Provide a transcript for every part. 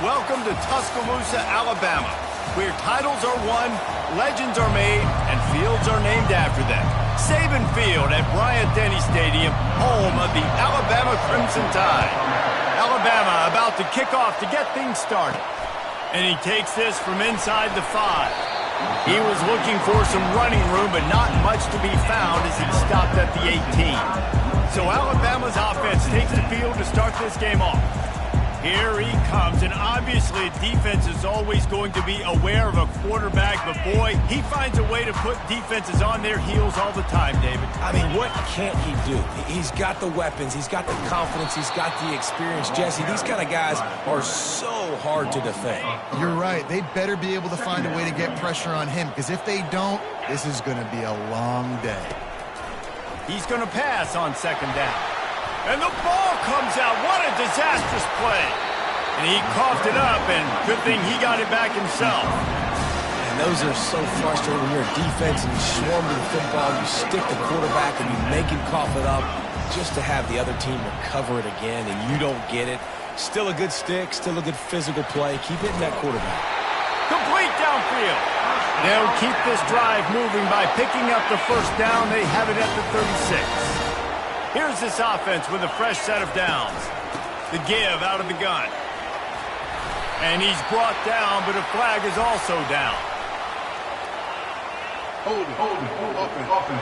Welcome to Tuscaloosa, Alabama, where titles are won, legends are made, and fields are named after them. Saban Field at Bryant-Denny Stadium, home of the Alabama Crimson Tide. Alabama about to kick off to get things started. And he takes this from inside the 5. He was looking for some running room, but not much to be found as he stopped at the 18. So Alabama's offense takes the field to start this game off. Here he comes, and obviously defense is always going to be aware of a quarterback, but boy, he finds a way to put defenses on their heels all the time, David. I mean, what can't he do? He's got the weapons, he's got the confidence, he's got the experience. Jesse, these kind of guys are so hard to defend. You're right. They better be able to find a way to get pressure on him, because if they don't, this is going to be a long day. He's going to pass on second down. And the ball comes out. What a disastrous play. And he coughed it up, and good thing he got it back himself. And those are so frustrating when you're a defense and you swarm to the football, you stick the quarterback and you make him cough it up just to have the other team recover it again, and you don't get it. Still a good stick, still a good physical play. Keep hitting that quarterback. Complete downfield. They'll keep this drive moving by picking up the first down. They have it at the 36. Here's this offense with a fresh set of downs. The give out of the gun. And he's brought down, but a flag is also down. Hold it, open.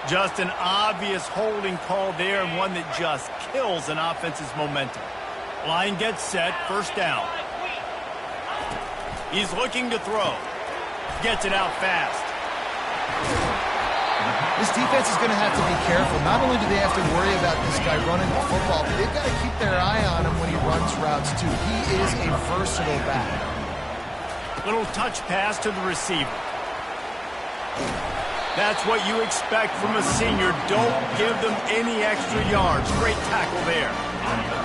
Just an obvious holding call there, and one that just kills an offense's momentum. Line gets set, first down. He's looking to throw. Gets it out fast. This defense is going to have to be careful. Not only do they have to worry about this guy running the football, but they've got to keep their eye on him when he runs routes, too. He is a versatile back. Little touch pass to the receiver. That's what you expect from a senior. Don't give them any extra yards. Great tackle there.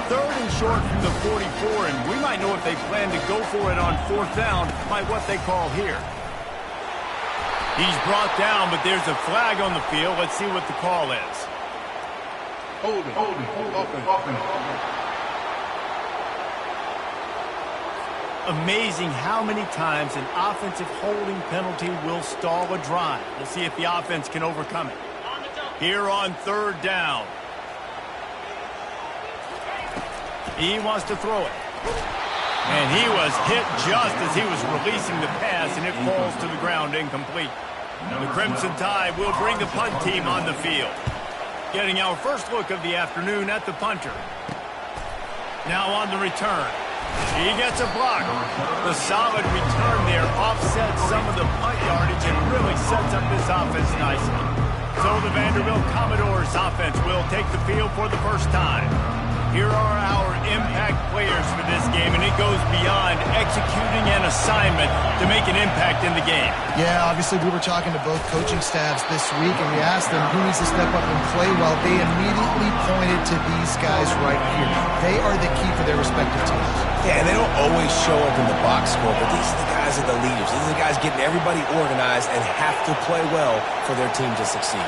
Third and short from the 44, and we might know if they plan to go for it on fourth down by what they call here. He's brought down, but there's a flag on the field. Let's see what the call is. Hold it, open. Amazing how many times an offensive holding penalty will stall a drive. We'll see if the offense can overcome it. Here on third down. He wants to throw it. And he was hit just as he was releasing the pass, and it falls to the ground incomplete. The Crimson Tide will bring the punt team on the field. Getting our first look of the afternoon at the punter. Now on the return. He gets a block. The solid return there offsets some of the punt yardage and really sets up this offense nicely. So the Vanderbilt Commodores offense will take the field for the first time. Here are our impact players for this game, and it goes beyond executing an assignment to make an impact in the game. Yeah, obviously we were talking to both coaching staffs this week, and we asked them who needs to step up and play well. They immediately pointed to these guys right here. They are the key for their respective teams. Yeah, and they don't always show up in the box score, but these are the guys that are the leaders. These are the guys getting everybody organized and have to play well for their team to succeed.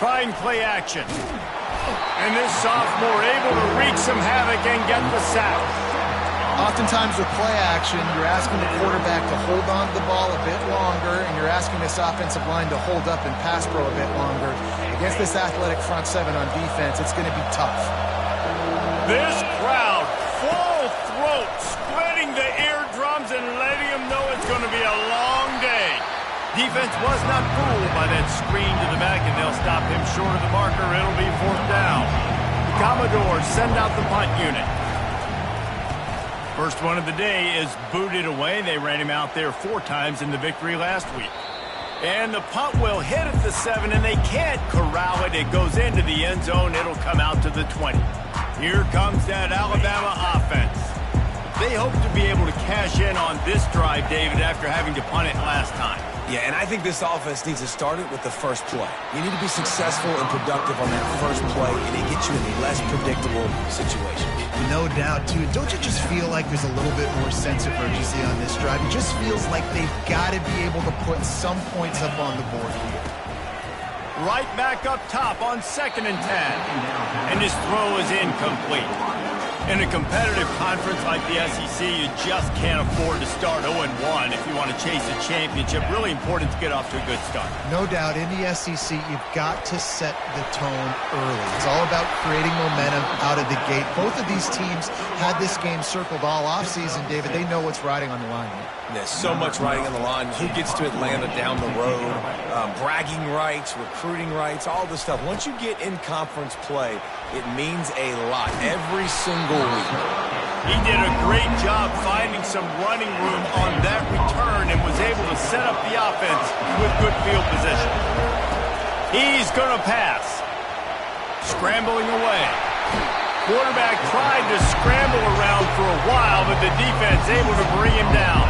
Trying play action. And this sophomore able to wreak some havoc and get the sack. Oftentimes with play action, you're asking the quarterback to hold on to the ball a bit longer, and you're asking this offensive line to hold up and pass pro a bit longer. Against this athletic front seven on defense, it's going to be tough. This crowd, full throat, splitting the eardrums and letting them know it's going to be a long day. Defense was not fooled by that screen to the back, and they'll stop him short of the marker. It'll be fourth down. The Commodores send out the punt unit. First one of the day is booted away. They ran him out there 4 times in the victory last week. And the punt will hit at the 7, and they can't corral it. It goes into the end zone. It'll come out to the 20. Here comes that Alabama offense. They hope to be able to cash in on this drive, David, after having to punt it last time. Yeah, and I think this offense needs to start it with the first play. You need to be successful and productive on that first play, and it gets you in a less predictable situation. No doubt, too. Don't you just feel like there's a little bit more sense of urgency on this drive? It just feels like they've got to be able to put some points up on the board here. Right back up top on 2nd and 10. And his throw is incomplete. In a competitive conference like the SEC, you just can't afford to start 0-1 if you want to chase a championship. Really important to get off to a good start. No doubt, in the SEC, you've got to set the tone early. It's all about creating momentum out of the gate. Both of these teams had this game circled all offseason, David. They know what's riding on the line here. There's so much riding on the line. Who gets to Atlanta down the road? Bragging rights, recruiting rights, all this stuff. Once you get in conference play, it means a lot every single week. He did a great job finding some running room on that return and was able to set up the offense with good field position. He's going to pass. Scrambling away. Quarterback tried to scramble around for a while, but the defense able to bring him down.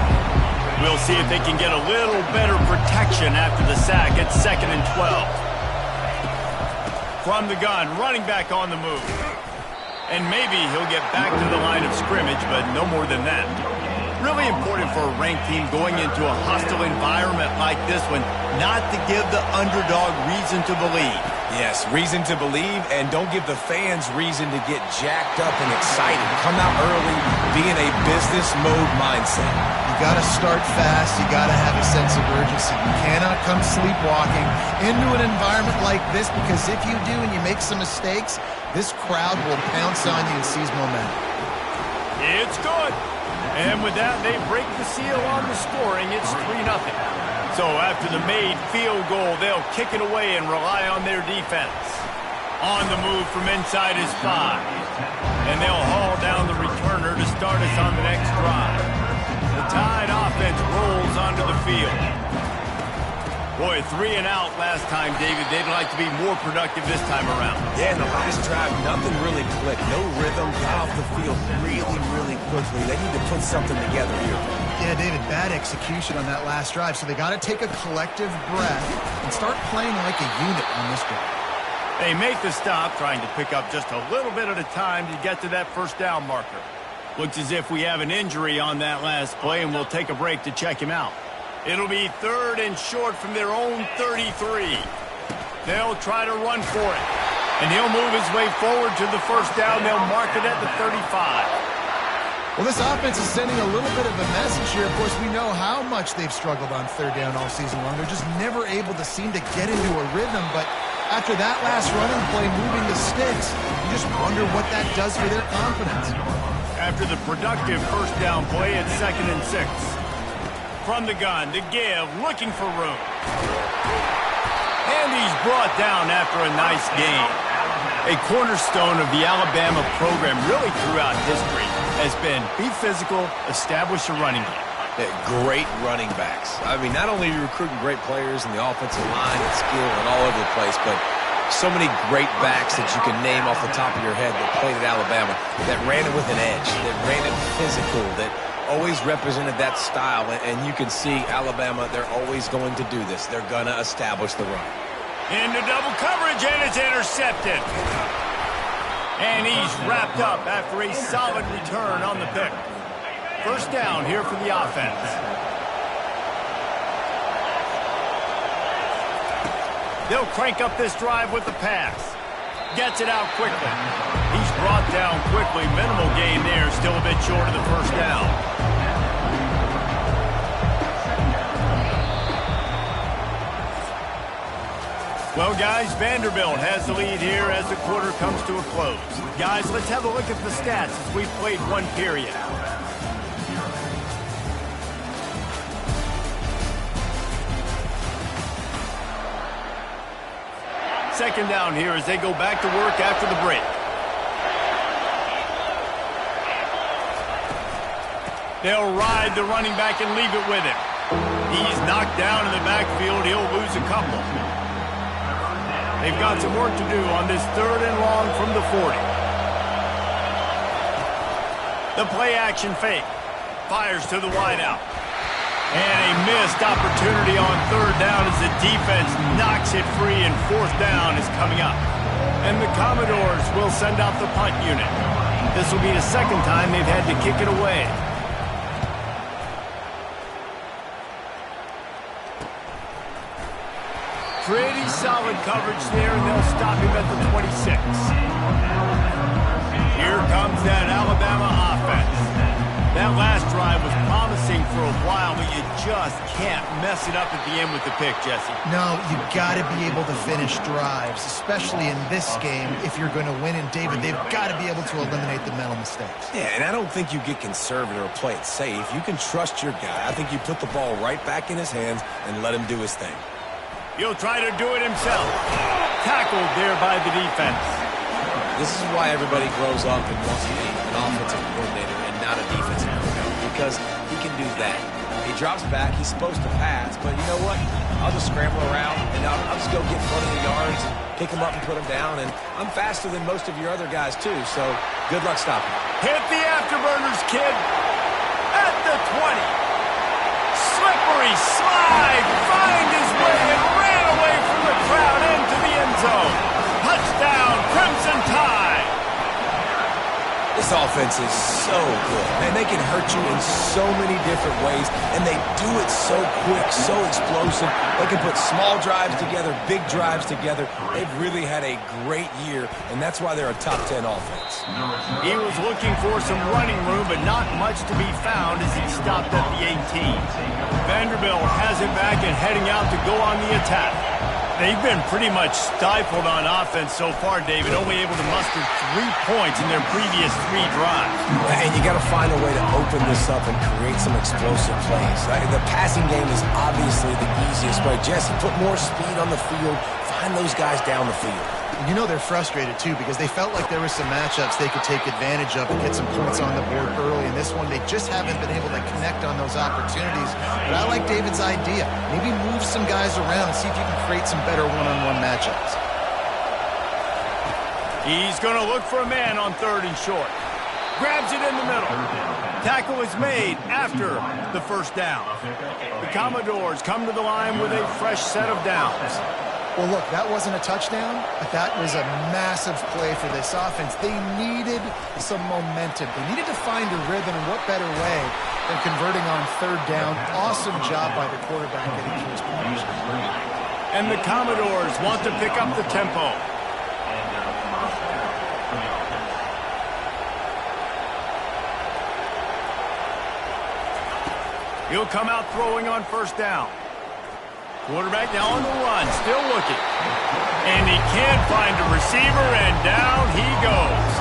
We'll see if they can get a little better protection after the sack at 2nd and 12. From the gun, running back on the move. And maybe he'll get back to the line of scrimmage, but no more than that. Really important for a ranked team going into a hostile environment like this one, not to give the underdog reason to believe. Yes, reason to believe, and don't give the fans reason to get jacked up and excited. Come out early, be in a business mode mindset. You got to start fast. You got to have a sense of urgency. You cannot come sleepwalking into an environment like this, because if you do and you make some mistakes, this crowd will pounce on you and seize momentum. It's good. And with that, they break the seal on the scoring. It's 3-0. So after the made field goal, they'll kick it away and rely on their defense. On the move from inside his 5. And they'll haul down the returner to start us on the next drive. The Tide offense rolls onto the field. Boy, 3 and out last time, David. They'd like to be more productive this time around. Yeah, in the last drive, nothing really clicked. No rhythm, got off the field really quickly. They need to put something together here. Yeah, David, bad execution on that last drive. So they got to take a collective breath and start playing like a unit on this drive. They make the stop, trying to pick up just a little bit at a time to get to that first down marker. Looks as if we have an injury on that last play, and we'll take a break to check him out. It'll be 3rd and short from their own 33. They'll try to run for it. And he'll move his way forward to the first down. They'll mark it at the 35. Well, this offense is sending a little bit of a message here. Of course, we know how much they've struggled on 3rd down all season long. They're just never able to seem to get into a rhythm. But after that last running play, moving the sticks, you just wonder what that does for their confidence. After the productive first down play at 2nd and 6. From the gun to give, looking for room. And he's brought down after a nice gain. A cornerstone of the Alabama program really throughout history has been be physical, establish a running game. Great running backs. I mean, not only are you recruiting great players in the offensive line and skill and all over the place, but so many great backs that you can name off the top of your head that played at Alabama, that ran it with an edge, that ran it physical, that always represented that style. And you can see Alabama, they're always going to do this. They're going to establish the run. Into double coverage, and it's intercepted. And he's wrapped up after a solid return on the pick. First down here for the offense. They'll crank up this drive with the pass. Gets it out quickly. He's brought down quickly. Minimal gain there. Still a bit short of the first down. Well, guys, Vanderbilt has the lead here as the quarter comes to a close. Guys, let's have a look at the stats as we've played one period. Second down here as they go back to work after the break. They'll ride the running back and leave it with him. He's knocked down in the backfield. He'll lose a couple. They've got some work to do on this 3rd and long from the 40. The play action fake. Fires to the wideout. And a missed opportunity on 3rd down as the defense knocks it free, and 4th down is coming up. And the Commodores will send out the punt unit. This will be the 2nd time they've had to kick it away. Pretty solid coverage there, and they'll stop him at the 26. Here comes that Alabama offense. That last drive was promising for a while, but you just can't mess it up at the end with the pick, Jesse. No, you got to be able to finish drives, especially in this game. If you're going to win, and David, they've got to be able to eliminate the mental mistakes. Yeah, and I don't think you get conservative or play it safe. You can trust your guy. I think you put the ball right back in his hands and let him do his thing. He'll try to do it himself. Tackled there by the defense. This is why everybody grows up and wants to be an offensive coordinator and not a defensive coordinator, because he can do that. He drops back, he's supposed to pass, but you know what? I'll just scramble around, and I'll just go get plenty of yards and pick him up and put him down, and I'm faster than most of your other guys, too, so good luck stopping him. Hit the afterburners, kid. At the 20. Slippery slide. Find his way and ran away from the crowd into the end zone. Touchdown, Crimson Tide. This offense is so good, man. They can hurt you in so many different ways, and they do it so quick, so explosive. They can put small drives together, big drives together. They've really had a great year, and that's why they're a top 10 offense. He was looking for some running room, but not much to be found as he stopped at the 18. Vanderbilt has it back and heading out to go on the attack. They've been pretty much stifled on offense so far, David, only able to muster 3 points in their previous 3 drives. And you got to find a way to open this up and create some explosive plays. The passing game is obviously the easiest way. Jesse, put more speed on the field. Find those guys down the field. You know they're frustrated, too, because they felt like there were some matchups they could take advantage of and get some points on the board early. In this one, they just haven't been able to connect on those opportunities. But I like David's idea. Maybe move some guys around and see if you can create some better one-on-one matchups. He's going to look for a man on 3rd and short. Grabs it in the middle. Tackle is made after the first down. The Commodores come to the line with a fresh set of downs. Well, look, that wasn't a touchdown, but that was a massive play for this offense. They needed some momentum. They needed to find a rhythm, and what better way than converting on 3rd down. Awesome job by the quarterback getting to his position. And the Commodores want to pick up the tempo. He'll come out throwing on 1st down. Quarterback now on the run, still looking. And he can't find a receiver, and down he goes.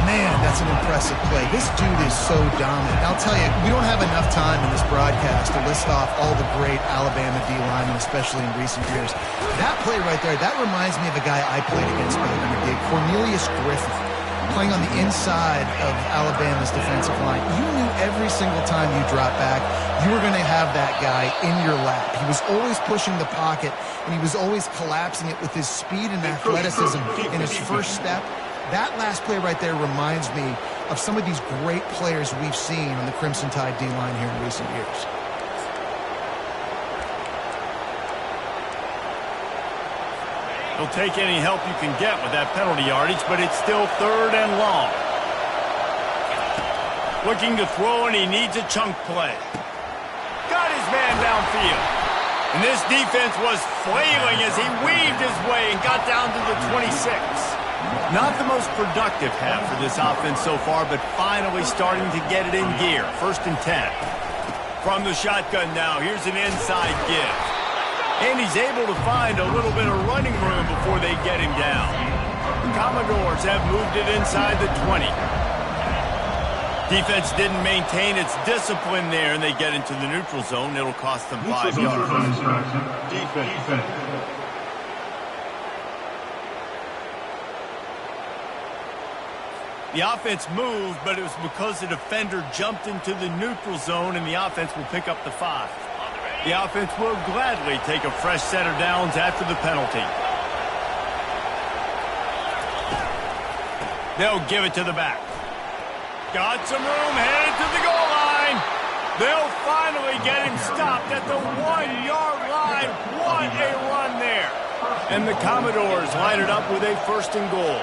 Man, that's an impressive play. This dude is so dominant. I'll tell you, we don't have enough time in this broadcast to list off all the great Alabama D-linemen, especially in recent years. That play right there, that reminds me of a guy I played against back in the day, Cornelius Griffin, playing on the inside of Alabama's defensive line. You knew every single time you dropped back, you were going to have that guy in your lap. He was always pushing the pocket, and he was always collapsing it with his speed and athleticism in his first step. That last play right there reminds me of some of these great players we've seen on the Crimson Tide D-line here in recent years. He'll take any help you can get with that penalty yardage, but it's still 3rd and long. Looking to throw, and he needs a chunk play. Got his man downfield. And this defense was flailing as he weaved his way and got down to the 26. Not the most productive half for this offense so far, but finally starting to get it in gear. 1st and 10. From the shotgun now, here's an inside give. And he's able to find a little bit of running room before they get him down. The Commodores have moved it inside the 20. Defense didn't maintain its discipline there, and they get into the neutral zone. It'll cost them 5 yards. Defense. The offense moved, but it was because the defender jumped into the neutral zone, and the offense will pick up the 5. The offense will gladly take a fresh set of downs after the penalty. They'll give it to the back. Got some room, headed to the goal line. They'll finally get him stopped at the 1-yard line. What a run there. And the Commodores line it up with a 1st and goal.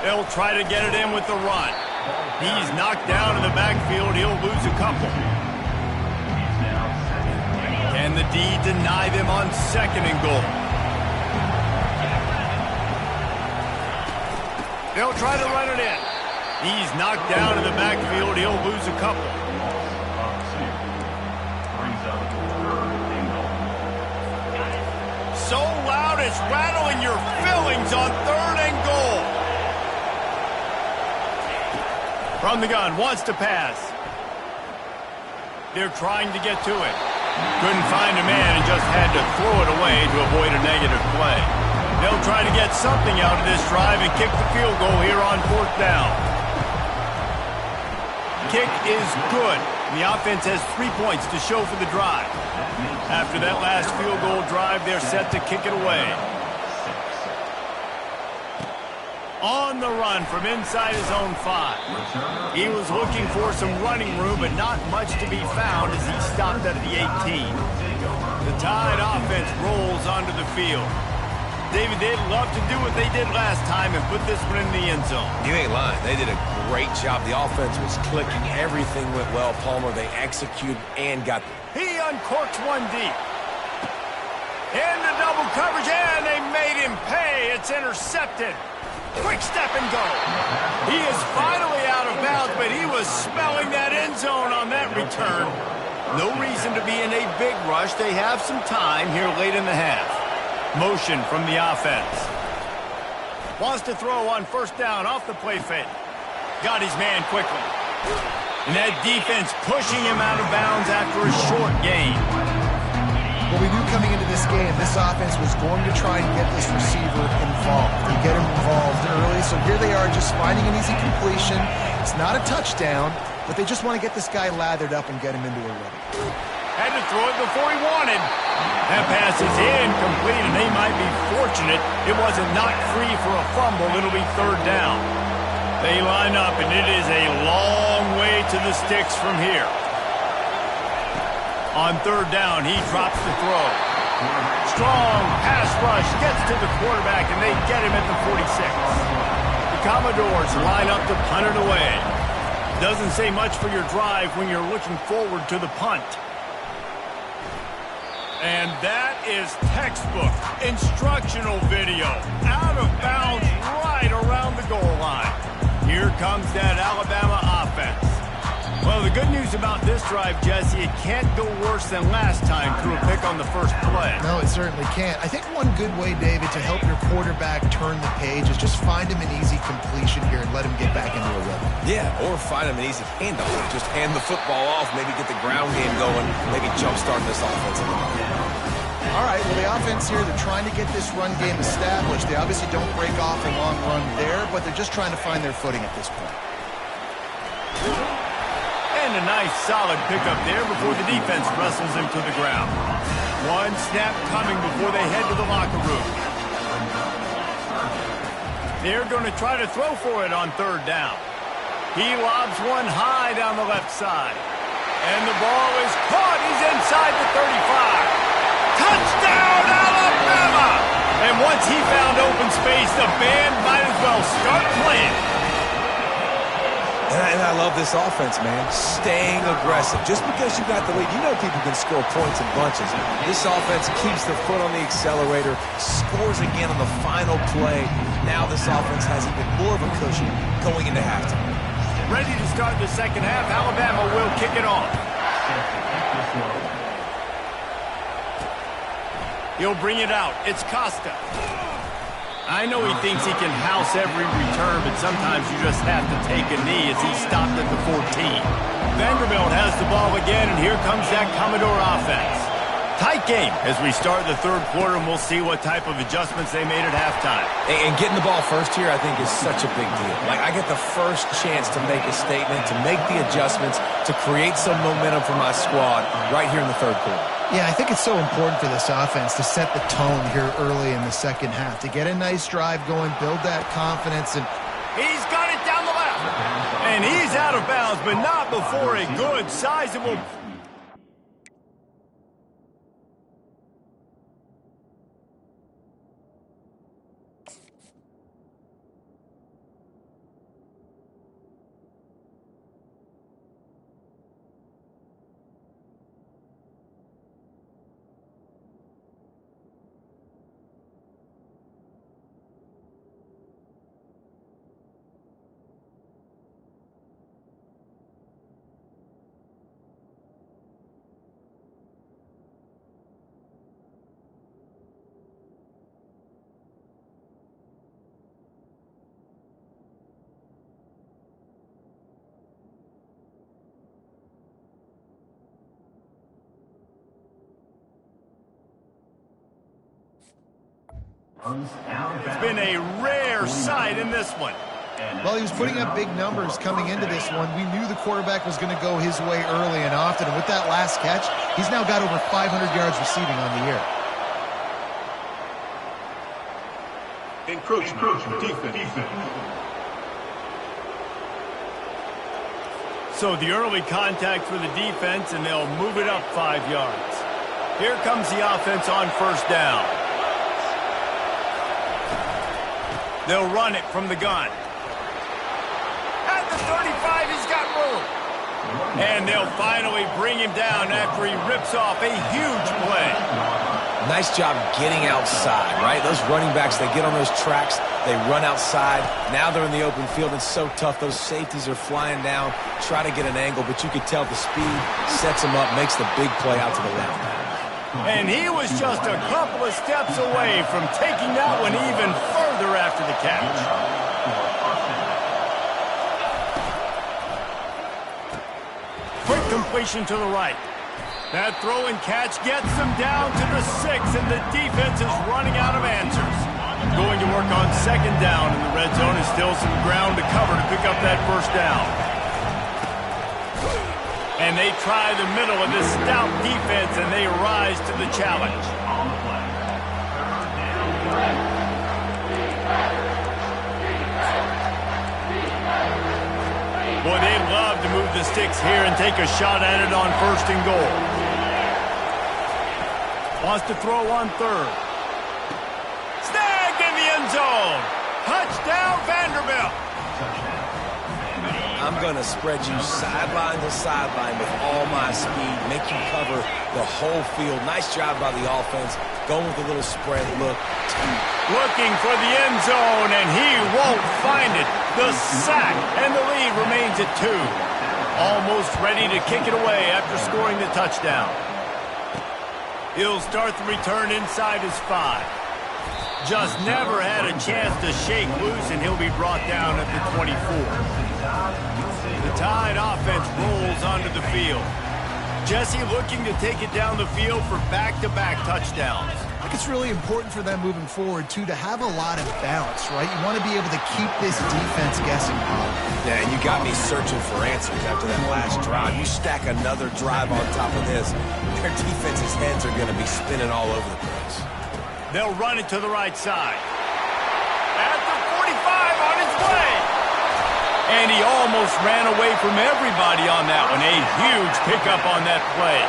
They'll try to get it in with the run. He's knocked down in the backfield. He'll lose a couple. Can the D deny them on 2nd and goal? They'll try to run it in. He's knocked down in the backfield. He'll lose a couple. So loud it's rattling your fillings on 3rd and goal. From the gun, wants to pass. They're trying to get to it. Couldn't find a man and just had to throw it away to avoid a negative play. They'll try to get something out of this drive and kick the field goal here on 4th down. Kick is good. The offense has 3 points to show for the drive. After that last field goal drive, they're set to kick it away. On the run from inside his own 5. He was looking for some running room, but not much to be found as he stopped at the 18. The Tide offense rolls onto the field. David, they'd love to do what they did last time and put this one in the end zone. You ain't lying. They did a great job. The offense was clicking. Everything went well, Palmer. They executed and got He uncorks one deep. Into double coverage, and they made him pay. It's intercepted. Quick step and go. He is finally out of bounds, but he was smelling that end zone on that return. No reason to be in a big rush. They have some time here late in the half. Motion from the offense. Wants to throw on 1st down off the play fake. Got his man quickly. And that defense pushing him out of bounds after a short gain. Well, we knew coming into this game, this offense was going to try and get this receiver involved and get him involved early. So here they are just finding an easy completion. It's not a touchdown, but they just want to get this guy lathered up and get him into a run. Had to throw it before he wanted. That pass is incomplete, and they might be fortunate it wasn't knocked free for a fumble. It'll be 3rd down. They line up, and it is a long way to the sticks from here. On 3rd down, he drops the throw. Strong pass rush gets to the quarterback, and they get him at the 46. The Commodores line up to punt it away. Doesn't say much for your drive when you're looking forward to the punt. And that is textbook instructional video. Out of bounds right around the goal line. Here comes that Alabama offense. Well, the good news about this drive, Jesse, it can't go worse than last time through a pick on the first play. No, it certainly can't. I think one good way, David, to help your quarterback turn the page is just find him an easy completion here and let him get back into a rhythm. Yeah, or find him an easy handoff. Just hand the football off, maybe get the ground game going, maybe jumpstart this offense a little bit. All right, well, the offense here, they're trying to get this run game established. They obviously don't break off a long run there, but they're just trying to find their footing at this point. And a nice solid pickup there before the defense wrestles him to the ground. One snap coming before they head to the locker room. They're going to try to throw for it on 3rd down. He lobs one high down the left side. And the ball is caught. He's inside the 35. Touchdown, Alabama! And once he found open space, the band might as well start playing. And I love this offense, man. Staying aggressive. Just because you got the lead, you know people can score points in bunches. This offense keeps their foot on the accelerator, scores again on the final play. Now this offense has even more of a cushion going into halftime. Ready to start the second half. Alabama will kick it off. He'll bring it out. It's Costa. I know he thinks he can house every return, but sometimes you just have to take a knee as he stopped at the 14. Vanderbilt has the ball again, and here comes that Commodore offense. Tight game as we start the 3rd quarter, and we'll see what type of adjustments they made at halftime. And getting the ball first here, I think, is such a big deal. Like, I get the first chance to make a statement, to make the adjustments, to create some momentum for my squad right here in the 3rd quarter. Yeah, I think it's so important for this offense to set the tone here early in the second half, to get a nice drive going, build that confidence, and he's got it down the left. And he's out of bounds, but not before a good, sizable It's been a rare sight in this one. Well, he was putting up big numbers coming into this one. We knew the quarterback was going to go his way early and often. And with that last catch, he's now got over 500 yards receiving on the year. Encroachment defense. So the early contact for the defense, and they'll move it up 5 yards. Here comes the offense on first down. They'll run it from the gun. At the 35, he's got room. And they'll finally bring him down after he rips off a huge play. Nice job getting outside, right? Those running backs, they get on those tracks, they run outside. Now they're in the open field. It's so tough. Those safeties are flying down, try to get an angle, but you can tell the speed sets him up, makes the big play out to the left. And he was just a couple of steps away from taking that one even further after the catch. Quick completion to the right. That throw and catch gets them down to the 6, and the defense is running out of answers. Going to work on second down in the red zone is still some ground to cover to pick up that first down. And they try the middle of this stout defense, and they rise to the challenge. Boy, they'd love to move the sticks here and take a shot at it on first and goal. Wants to throw on third. Snagged in the end zone. Touchdown, Vanderbilt. I'm going to spread you sideline to sideline with all my speed, make you cover the whole field. Nice job by the offense, going with a little spread look. Looking for the end zone, and he won't find it. The sack, and the lead remains at 2. Almost ready to kick it away after scoring the touchdown. He'll start the return inside his 5. Just never had a chance to shake loose, and he'll be brought down at the 24. The Tide offense rolls onto the field. Jesse looking to take it down the field for back-to-back touchdowns. I think it's really important for them moving forward, too, to have a lot of balance, right? You want to be able to keep this defense guessing, Bob. Yeah, you got me searching for answers after that last drive. You stack another drive on top of this, their defense's heads are going to be spinning all over the place. They'll run it to the right side. At the 45 on his way. And he almost ran away from everybody on that one. A huge pickup on that play.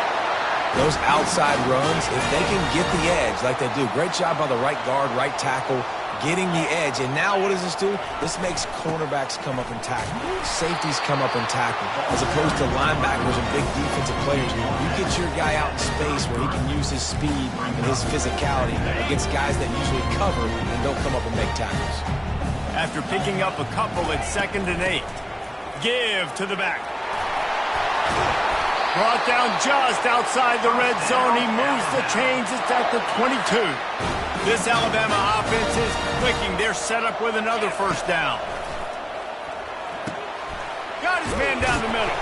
Those outside runs, if they can get the edge like they do, great job by the right guard, right tackle, getting the edge. And now what does this do? This makes cornerbacks come up and tackle. Safeties come up and tackle. As opposed to linebackers and big defensive players, you get your guy out in space where he can use his speed and his physicality against guys that usually cover and don't come up and make tackles. After picking up a couple at 2nd and 8. Give to the back. Brought down just outside the red zone. He moves the chains. It's at the 22. This Alabama offense is clicking. They're set up with another first down. Got his man down the middle.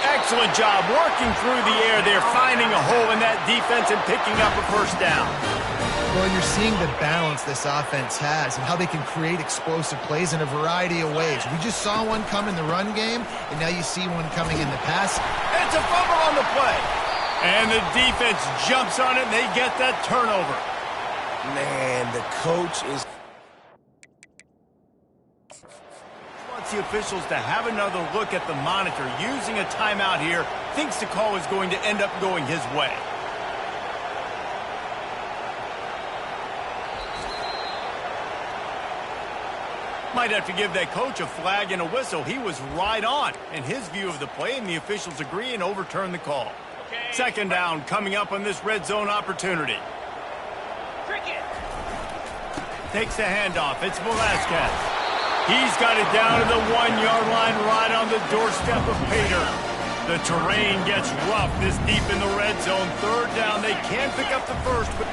Excellent job working through the air. They're finding a hole in that defense and picking up a first down. Well, you're seeing the balance this offense has and how they can create explosive plays in a variety of ways. We just saw one come in the run game, and now you see one coming in the pass. It's a fumble on the play. And the defense jumps on it, and they get that turnover. Man, the coach is... Wants the officials to have another look at the monitor. Using a timeout here, thinks the call is going to end up going his way. Might have to give that coach a flag and a whistle. He was right on in his view of the play, and the officials agree and overturn the call. Second down coming up on this red zone opportunity. Takes the handoff. It's Velasquez. He's got it down to the 1-yard line right on the doorstep of Pater. The terrain gets rough this deep in the red zone. Third down. They can pick up the first, but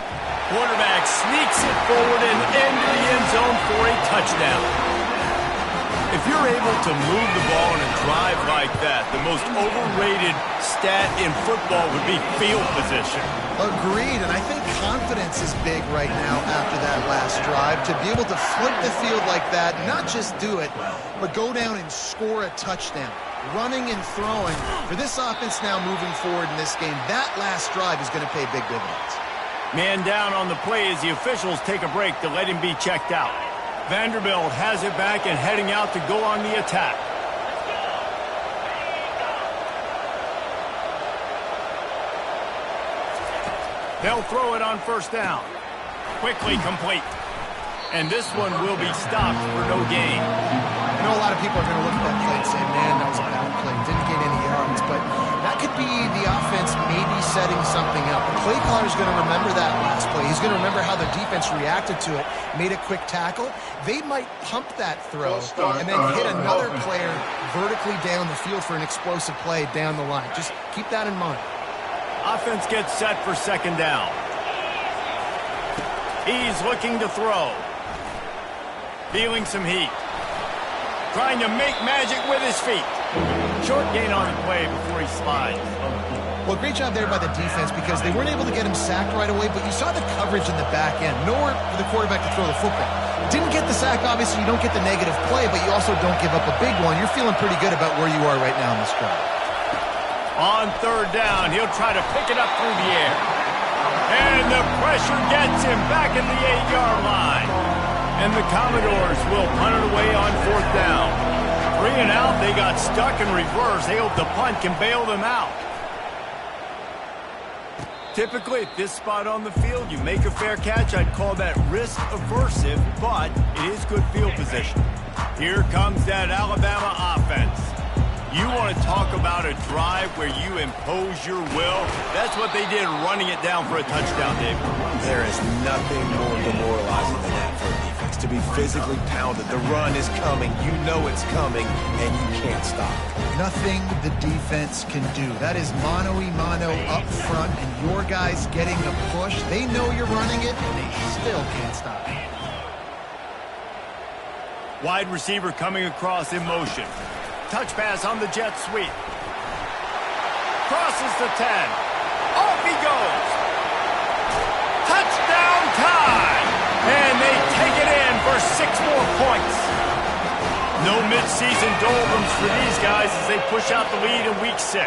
quarterback sneaks it forward and into the end zone for a touchdown. If you're able to move the ball in a drive like that, the most overrated stat in football would be field position. Agreed, and I think confidence is big right now after that last drive to be able to flip the field like that, not just do it, but go down and score a touchdown. Running and throwing for this offense now moving forward in this game, that last drive is going to pay big dividends. Man down on the play as the officials take a break to let him be checked out. Vanderbilt has it back and heading out to go on the attack. They'll throw it on first down. Quickly complete. And this one will be stopped for no gain. I know a lot of people are going to look at that play and say, man, that was a bad play. Didn't gain any yards. But that could be the offense maybe setting something up. The play caller is going to remember that last play. He's going to remember how the defense reacted to it, made a quick tackle. They might pump that throw and then hit another player vertically down the field for an explosive play down the line. Just keep that in mind. Offense gets set for second down. He's looking to throw. Feeling some heat. Trying to make magic with his feet. Short gain on the play before he slides. Well, great job there by the defense because they weren't able to get him sacked right away, but you saw the coverage in the back end. Nowhere for the quarterback to throw the football. Didn't get the sack, obviously. You don't get the negative play, but you also don't give up a big one. You're feeling pretty good about where you are right now in this drive. On third down, he'll try to pick it up through the air. And the pressure gets him back at the 8-yard line. And the Commodores will punt it away on fourth down. 3 and out, they got stuck in reverse. They hope the punt can bail them out. Typically, at this spot on the field, you make a fair catch. I'd call that risk-aversive, but it is good field position. Here comes that Alabama offense. You want to talk about a drive where you impose your will? That's what they did running it down for a touchdown, Dave. There is nothing more demoralizing than that for a defense. To be physically pounded. The run is coming. You know it's coming, and you can't stop. Nothing the defense can do. That is mano-a-mano up front, and your guys getting the push. They know you're running it, and they still can't stop it. Wide receiver coming across in motion. Touch pass on the jet sweep. Crosses the 10. Off he goes. Touchdown time. And they take it in for 6 more points. No midseason doldrums for these guys as they push out the lead in week 6.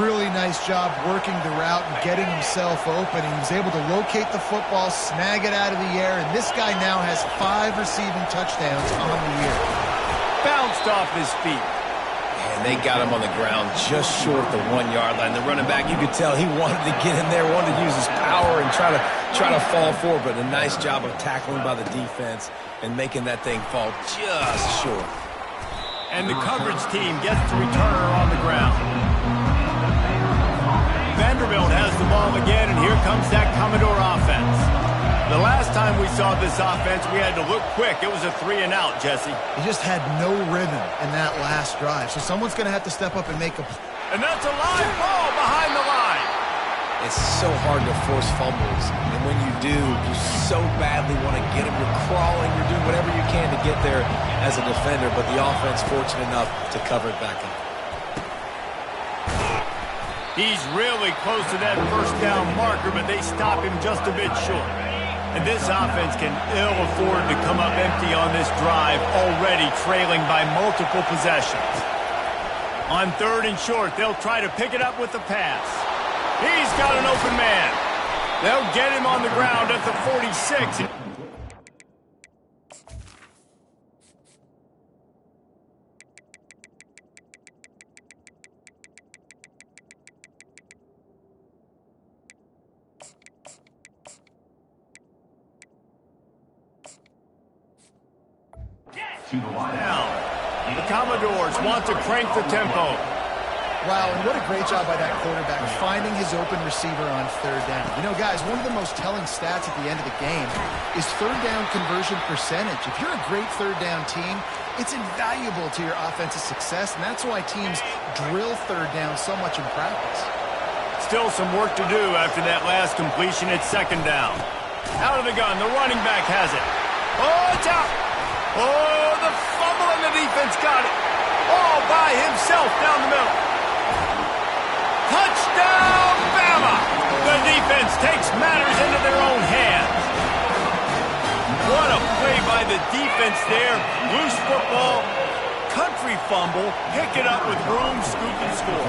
Really nice job working the route and getting himself open. He was able to locate the football, snag it out of the air, and this guy now has 5 receiving touchdowns on the year. Bounced off his feet. And they got him on the ground just short the 1-yard line. The running back, you could tell he wanted to get in there, wanted to use his power and try to fall forward, but a nice job of tackling by the defense and making that thing fall just short. And the coverage team gets the returner on the ground. Vanderbilt has the ball again, and here comes that Commodore offense. The last time we saw this offense, we had to look quick. It was a 3 and out, Jesse. He just had no rhythm in that last drive, so someone's going to have to step up and make a play. And that's a live ball behind the line. It's so hard to force fumbles, and when you do, you so badly want to get them. You're crawling, you're doing whatever you can to get there as a defender, but the offense fortunate enough to cover it back up. He's really close to that first down marker, but they stop him just a bit short. And this offense can ill afford to come up empty on this drive, already trailing by multiple possessions. On 3rd and short, they'll try to pick it up with the pass. He's got an open man. They'll get him on the ground at the 46. Now, the Commodores want to crank the tempo. Wow, and what a great job by that quarterback finding his open receiver on 3rd down. You know, guys, one of the most telling stats at the end of the game is 3rd down conversion percentage. If you're a great 3rd down team, it's invaluable to your offensive success, and that's why teams drill 3rd down so much in practice. Still some work to do after that last completion at 2nd down. Out of the gun, the running back has it. Oh, it's out. Oh, the fumble, and the defense got it. All by himself down the middle. Touchdown, Bama! The defense takes matters into their own hands. the defense there. Loose football, country fumble, pick it up with room, scoop and score.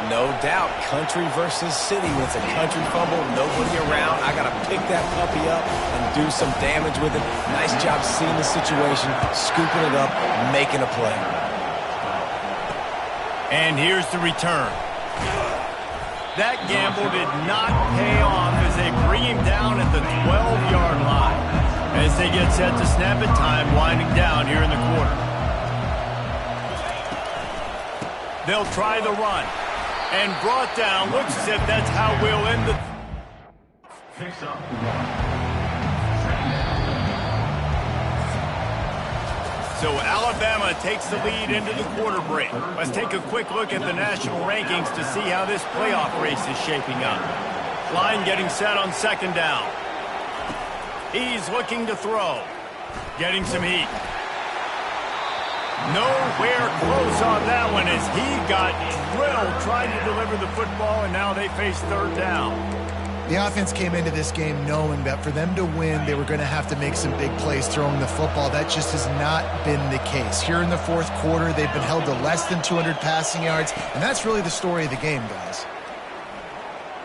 No doubt, country versus city. When it's a country fumble, nobody around. I got to pick that puppy up and do some damage with it. Nice job seeing the situation, scooping it up, making a play. And here's the return. That gamble did not pay off as they bring him down at the 12-yard line. As they get set to snap it, time winding down here in the quarter. They'll try the run. And brought down. Looks as if that's how we'll end the... So Alabama takes the lead into the quarter break. Let's take a quick look at the national rankings to see how this playoff race is shaping up. Line getting set on second down. He's looking to throw. Getting some heat. Nowhere close on that one as he got drilled trying to deliver the football, and now they face third down. The offense came into this game knowing that for them to win, they were going to have to make some big plays throwing the football. That just has not been the case. Here in the fourth quarter, they've been held to less than 200 passing yards, and that's really the story of the game, guys.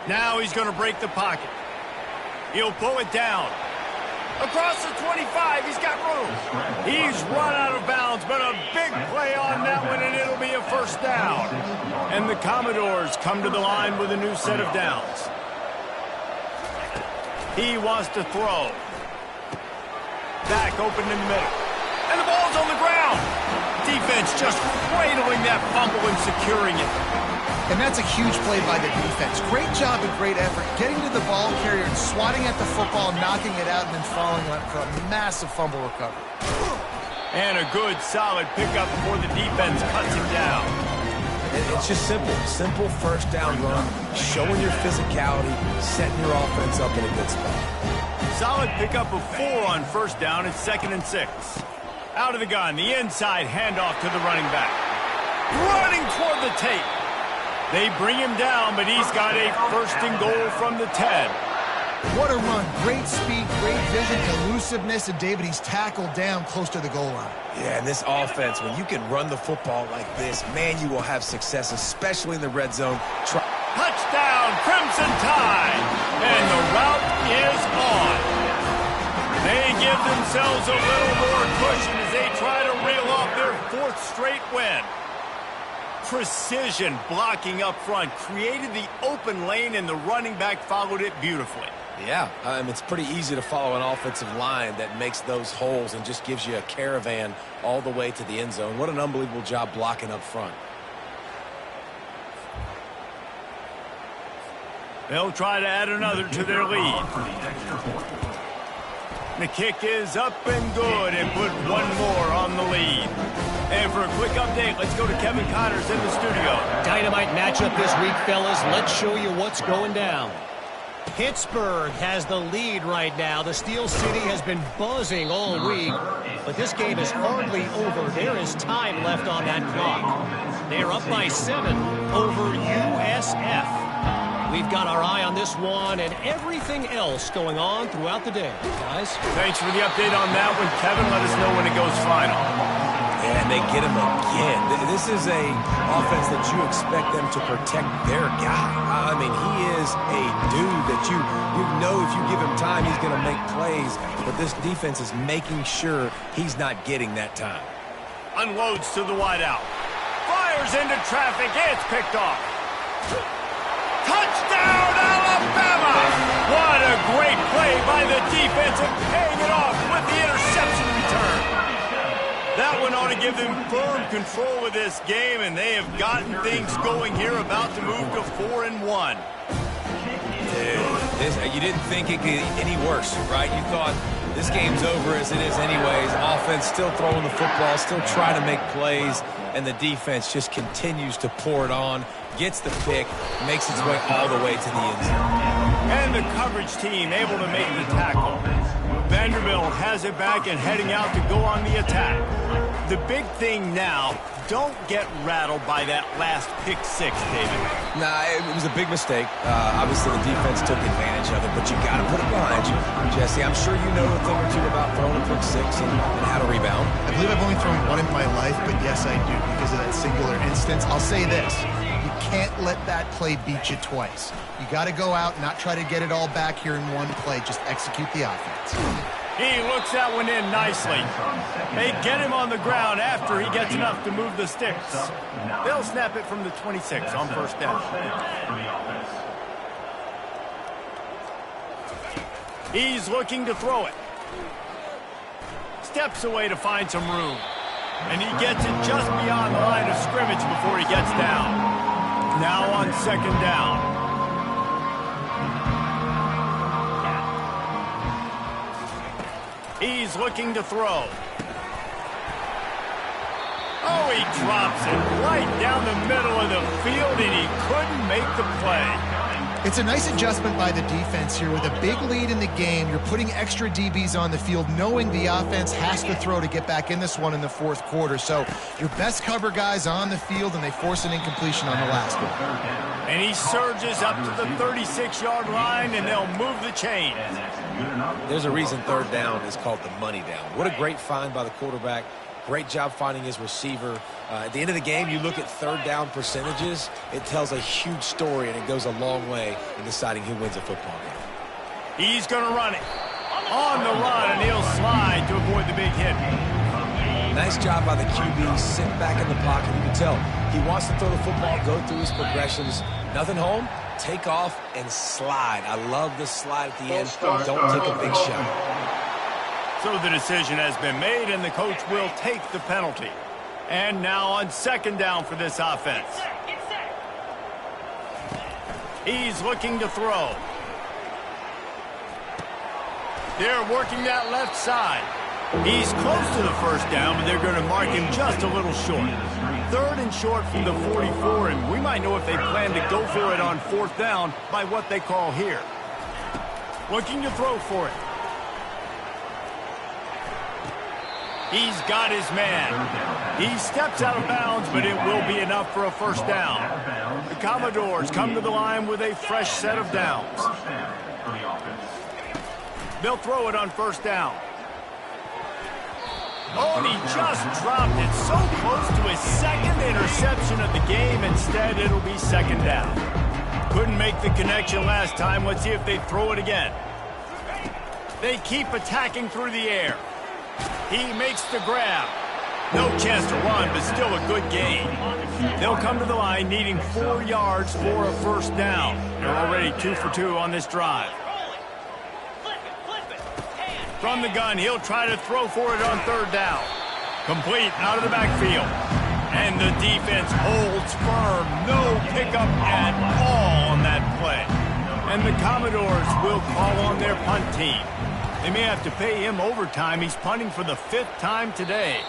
Now he's going to break the pocket. He'll pull it down. Across the 25, he's got room. He's run out of bounds, but a big play on that one, and it'll be a first down. And the Commodores come to the line with a new set of downs. He wants to throw. Back open in the middle. And the ball's on the ground. Defense just cradling that fumble and securing it. And that's a huge play by the defense. Great job and great effort getting to the ball carrier and swatting at the football, knocking it out, and then following up for a massive fumble recovery. And a good, solid pickup before the defense cuts him down. It's just simple. Simple first down run, showing your physicality, setting your offense up in a good spot. Solid pickup of 4 on first down. It's 2nd and 6. Out of the gun, the inside handoff to the running back. Running toward the tape. They bring him down, but he's got a first and goal from the 10. What a run. Great speed, great vision, elusiveness, and David, he's tackled down close to the goal line. Yeah, and this offense, when you can run the football like this, man, you will have success, especially in the red zone. Touchdown, Crimson Tide! And the route is on. They give themselves a little more cushion as they try to reel off their 4th straight win. Precision blocking up front created the open lane, and the running back followed it beautifully. Yeah, it's pretty easy to follow an offensive line that makes those holes and just gives you a caravan all the way to the end zone. What an unbelievable job blocking up front. They'll try to add another to their lead. The kick is up and good and put one more on the lead. And for a quick update, let's go to Kevin Connors in the studio. Dynamite matchup this week, fellas. Let's show you what's going down. Pittsburgh has the lead right now. The Steel City has been buzzing all week, but this game is hardly over. There is time left on that clock. They're up by 7 over USF. We've got our eye on this one and everything else going on throughout the day. Guys? Thanks for the update on that one, Kevin. Let us know when it goes final. And they get him again. This is a offense that you expect them to protect their guy. I mean, he is a dude that you know if you give him time, he's going to make plays. But this defense is making sure he's not getting that time. Unloads to the wideout. Fires into traffic. It's picked off. Touchdown, Alabama! What a great play by the defense and paying it off with the interception return. That one ought to give them firm control of this game, and they have gotten things going here, about to move to 4-1. You didn't think it could get any worse, right? You thought this game's over as it is anyways. Offense still throwing the football, still trying to make plays, and the defense just continues to pour it on, gets the pick, makes its way all the way to the end zone. And the coverage team able to make the tackle. Vanderbilt has it back and heading out to go on the attack. The big thing now, don't get rattled by that last pick six, David. Nah, it was a big mistake. Obviously, the defense took advantage of it, but you got to put it behind you. Jesse, I'm sure you know a thing or two about throwing a pick six and how to rebound. I believe I've only thrown one in my life, but yes, I do because of that singular instance. I'll say this. You can't let that play beat you twice. You got to go out and not try to get it all back here in one play. Just execute the offense. He looks that one in nicely. They get him on the ground after he gets enough to move the sticks. They'll snap it from the 26 on first down. He's looking to throw it. Steps away to find some room. And he gets it just beyond the line of scrimmage before he gets down. Now on second down. He's looking to throw. Oh, he drops it right down the middle of the field, and he couldn't make the play. It's a nice adjustment by the defense here. With a big lead in the game, you're putting extra DBs on the field, knowing the offense has to throw to get back in this one in the fourth quarter. So your best cover guys on the field, and they force an incompletion on the last one. And he surges up to the 36-yard line, and they'll move the chains. There's a reason third down is called the money down. What a great find by the quarterback. Great job finding his receiver. At the end of the game, you look at third down percentages. It tells a huge story, and it goes a long way in deciding who wins a football game. He's going to run it. On the run, and he'll slide to avoid the big hit. Nice job by the QB, sitting back in the pocket. You can tell he wants to throw the football, go through his progressions. Nothing home, take off, and slide. I love the slide at the end. Don't take a big shot. So the decision has been made, and the coach will take the penalty. And now on second down for this offense. He's looking to throw. They're working that left side. He's close to the first down, but they're going to mark him just a little short. Third and short from the 44, and we might know if they plan to go for it on fourth down by what they call here. Looking to throw for it. He's got his man. He steps out of bounds, but it will be enough for a first down. The Commodores come to the line with a fresh set of downs. They'll throw it on first down. Oh, and he just dropped it so close to his second interception of the game. Instead, it'll be second down. Couldn't make the connection last time. Let's see if they throw it again. They keep attacking through the air. He makes the grab. No chance to run, but still a good gain. They'll come to the line needing 4 yards for a first down. They're already 2 for 2 on this drive. From the gun, he'll try to throw for it on third down. Complete out of the backfield. And the defense holds firm. No pickup at all on that play. And the Commodores will call on their punt team. They may have to pay him overtime. He's punting for the 5th time today.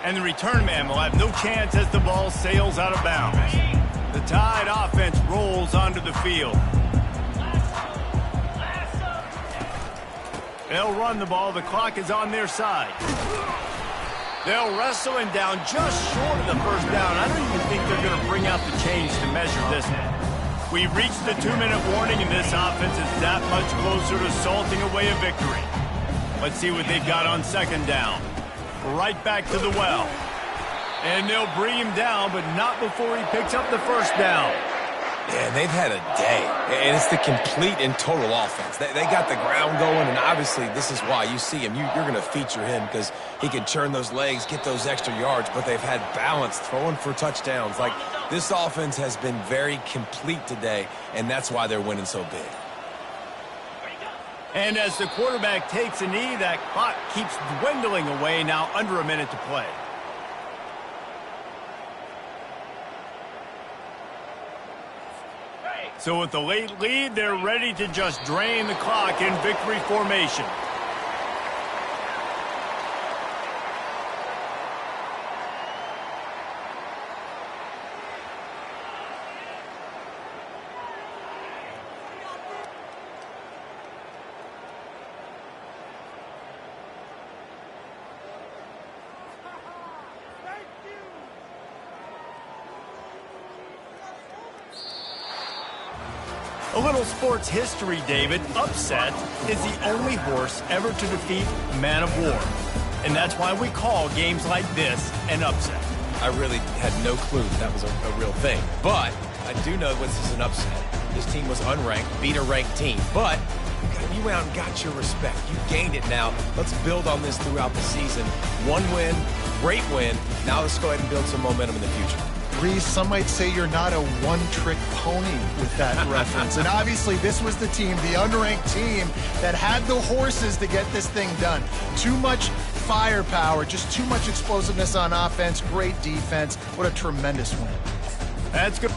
And the return man will have no chance as the ball sails out of bounds. The Tide offense rolls onto the field. They'll run the ball. The clock is on their side. They'll wrestle him down just short of the first down. I don't even think they're going to bring out the chains to measure this one. We've reached the 2-minute warning, and this offense is that much closer to salting away a victory. Let's see what they've got on second down. Right back to the well. And they'll bring him down, but not before he picks up the first down. Yeah, they've had a day, and it's the complete and total offense. They got the ground going, and obviously this is why you see him. You're going to feature him because he can churn those legs, get those extra yards, but they've had balance, throwing for touchdowns. Like, this offense has been very complete today, and that's why they're winning so big. And as the quarterback takes a knee, that clock keeps dwindling away, now under a minute to play. So with the late lead, they're ready to just drain the clock in victory formation. A little sports history, David. Upset is the only horse ever to defeat Man of War. And that's why we call games like this an upset. I really had no clue that was a real thing. But I do know this is an upset. This team was unranked, beat a ranked team. But you went out and got your respect. You gained it now. Let's build on this throughout the season. One win, great win. Now let's go ahead and build some momentum in the future. Reese, some might say you're not a one-trick pony with that reference. And obviously, this was the team, the unranked team, that had the horses to get this thing done. Too much firepower, just too much explosiveness on offense, great defense. What a tremendous win. That's good.